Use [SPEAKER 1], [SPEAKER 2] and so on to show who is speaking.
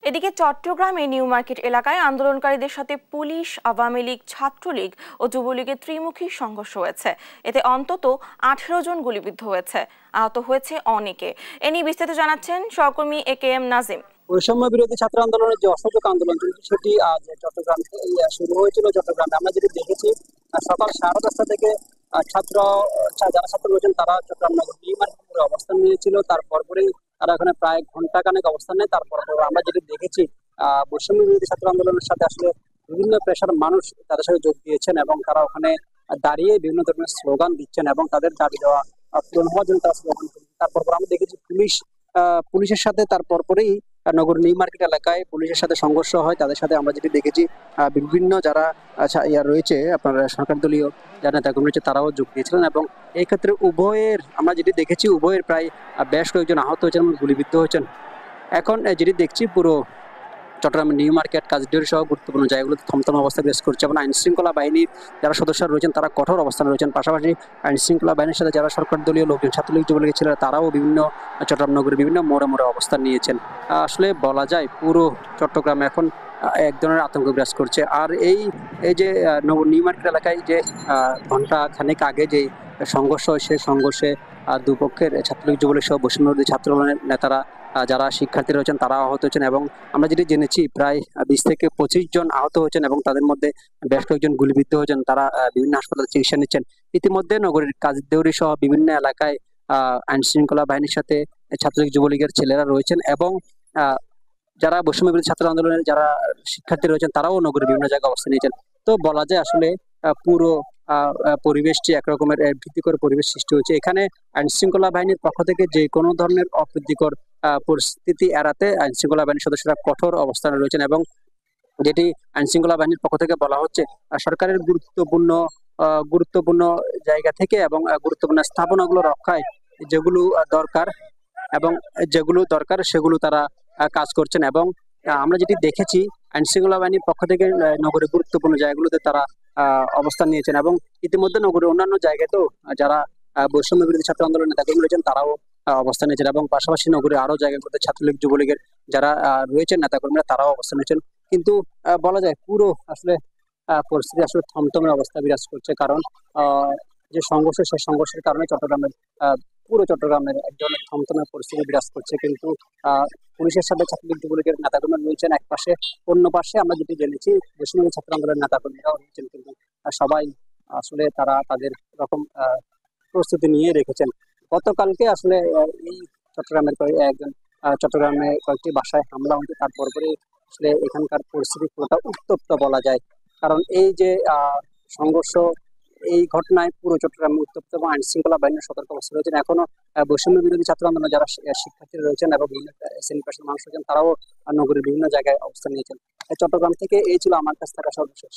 [SPEAKER 1] এদিকে চট্টগ্রামে new market এলাকায় আন্দোলনকারীদের সাথে পুলিশ, আওয়ামী লীগ, ছাত্রলীগ ও যুবলীগের ত্রিমুখী সংঘর্ষ হয়েছে। এতে অন্তত 18 জন গুলিবিদ্ধ হয়েছে, আহত হয়েছে অনেকে। এ নিয়ে বিস্তারিত জানাচ্ছেন সহকর্মী একেএম নাজিম।
[SPEAKER 2] বৈষম্য বিরোধী ছাত্র আন্দোলনের যে অসহযোগ আন্দোলন চলছে সেটি আজ চট্টগ্রাম শুরু হয়েছিল। চট্টগ্রামে আমরা যেটি দেখেছি, সকাল 10:30 থেকে যারা ছাত্র রয়েছেন তারা চট্টগ্রাম নগর নিউ মার্কেটে অবস্থান নিয়েছিল। তারপরই তারা এখানে প্রায় ঘন্টাখানেক অবস্থান নেয়। তারপর আমরা যেটি দেখেছি, বৈষম্য বিরোধী ছাত্র আন্দোলনের সাথে আসলে বিভিন্ন পেশার মানুষ তাদের সাথে যোগ দিয়েছেন এবং তারা ওখানে দাঁড়িয়ে বিভিন্ন ধরনের স্লোগান দিচ্ছেন এবং তাদের দাবি দেওয়া পূরণ হওয়ার জন্য তারা স্লোগান দিচ্ছেন। তারপর আমরা দেখেছি পুলিশের সাথে তারপরেই নগর নিউ মার্কেট এলাকায় পুলিশের সাথে সংঘর্ষ হয়। তাদের সাথে আমরা যেটি দেখেছি, বিভিন্ন যারা রয়েছে আপনার সরকার দলীয় যারা নেতাকর্মী রয়েছে তারাও যোগ দিয়েছিলেন এবং এই ক্ষেত্রে আমরা যেটি দেখেছি উভয়ের প্রায় বেশ কয়েকজন আহত হয়েছেন এবং গুলিবিদ্ধ হয়েছেন। এখন যেটি দেখছি পুরো চট্টগ্রামের নিউ মার্কেট, কাজডিউরি সহ গুরুত্বপূর্ণ জায়গাগুলোতে থমথম অবস্থা বিরাজ করছে এবং আইন শৃঙ্খলা বাহিনীর যারা সদস্যরা রয়েছেন তারা কঠোর অবস্থানে রয়েছেন। পাশাপাশি আইন শৃঙ্খলা বাহিনীর সাথে যারা সরকার দলীয় লোকজন, ছাত্রলীগ, যুবলীগের ছেলেরা তারাও বিভিন্ন চট্টগ্রাম নগরের বিভিন্ন মোড়ে মোড়ে অবস্থান নিয়েছেন। আসলে বলা যায় পুরো চট্টগ্রামে এখন এক ধরনের আতঙ্ক বিরাজ করছে। আর এই যে নিউ মার্কেট এলাকায় যে ঘন্টা খানেক আগে যে সংঘর্ষ হয়, সেই সংঘর্ষে দুপক্ষের ছাত্রলীগ, যুবলীগ সহ বৈষম্য বিরোধী ছাত্র নেতারা যারা শিক্ষার্থী রয়েছেন তারা আহত হয়েছেন এবং আমরা যেটি জেনেছি প্রায় 20 থেকে 25 জন আহত হয়েছেন এবং তাদের মধ্যে বেশ কয়েকজন গুলিবিদ্ধ হয়েছেন। তারা বিভিন্ন হাসপাতালে চিকিৎসা নিচ্ছেন। ইতিমধ্যে নগরীর কাজদেউরি সহ বিভিন্ন এলাকায় আইন শৃঙ্খলা বাহিনীর সাথে ছাত্রলীগ, যুবলীগের ছেলেরা রয়েছেন এবং যারা বৈষম্য বিরোধী ছাত্র আন্দোলনের যারা শিক্ষার্থী রয়েছেন তারাও নগরের বিভিন্ন জায়গায় অবস্থান নিয়েছেন। তো বলা যায় আসলে পুরো পরিবেশটি একরকমের ভীতিকর পরিবেশ সৃষ্টি হয়েছে। এখানে আইন শৃঙ্খলা বাহিনীর পক্ষ থেকে যে কোনো ধরনের অপ্রীতিকর পরিস্থিতি এড়াতে আইন শৃঙ্খলা বাহিনীর সদস্যরা কঠোর অবস্থানে রয়েছেন এবং যেটি আইন শৃঙ্খলা বাহিনীর পক্ষ থেকে বলা হচ্ছে, সরকারের গুরুত্বপূর্ণ জায়গা থেকে এবং গুরুত্বপূর্ণ স্থাপনাগুলো রক্ষায় যেগুলো দরকার সেগুলো তারা কাজ করছেন এবং আমরা যেটি দেখেছি আইন শৃঙ্খলা বাহিনীর পক্ষ থেকে নগরের গুরুত্বপূর্ণ জায়গাগুলোতে তারা অবস্থান নিয়েছেন এবং ইতিমধ্যে নগরের অন্যান্য জায়গাতেও যারা বৈষম্য বিরোধী ছাত্র আন্দোলনের নেতাকর্মী রয়েছেন তারাও অবস্থান নিয়েছেন এবং পাশাপাশি নগরের আরো জায়গাগুলোতে ছাত্রলীগ, যুবলীগের যারা রয়েছেন নেতাকর্মীরা তারাও অবস্থান নিয়েছেন। কিন্তু বলা যায় পুরো আসলে পরিস্থিতি আসলে থমথমে অবস্থা বিরাজ করছে। কারণ যে সংঘর্ষ, সেই সংঘর্ষের কারণে পুরো চট্টগ্রামের এক ধরনের থমথমে পরিস্থিতি বিরাজ করছে। কিন্তু পুলিশের সাথে ছাত্রলীগ, যুবলীগের নেতাকর্মী রয়েছেন এক পাশে, অন্য পাশে আমরা যেটি জেনেছি বৈষম্য ছাত্র আন্দোলনের নেতাকর্মীরাও রয়েছেন। কিন্তু সবাই আসলে তারা তাদের রকম প্রস্তুতি নিয়ে রেখেছেন। গতকালকে আসলে এই চট্টগ্রামে কয়েকটি বাসায় হামলা হয়েছে। তারপরে আসলে এখানকার পরিস্থিতি পুরোটা উত্তপ্ত বলা যায়। কারণ এই যে সংঘর্ষ, এই ঘটনায় পুরো চট্টগ্রামে উত্তপ্ত এবং আইন শৃঙ্খলা বাহিনীর সতর্ক অবস্থা রয়েছেন। এখনো বৈষম্য বিরোধী ছাত্র আন্দোলন যারা শিক্ষার্থী রয়েছেন এবং বিভিন্ন শ্রেণী পেশার মানুষ রয়েছেন তারাও নগরের বিভিন্ন জায়গায় অবস্থান নিয়েছেন। চট্টগ্রাম থেকে এই ছিল আমার কাছে থাকা সর্বশেষ।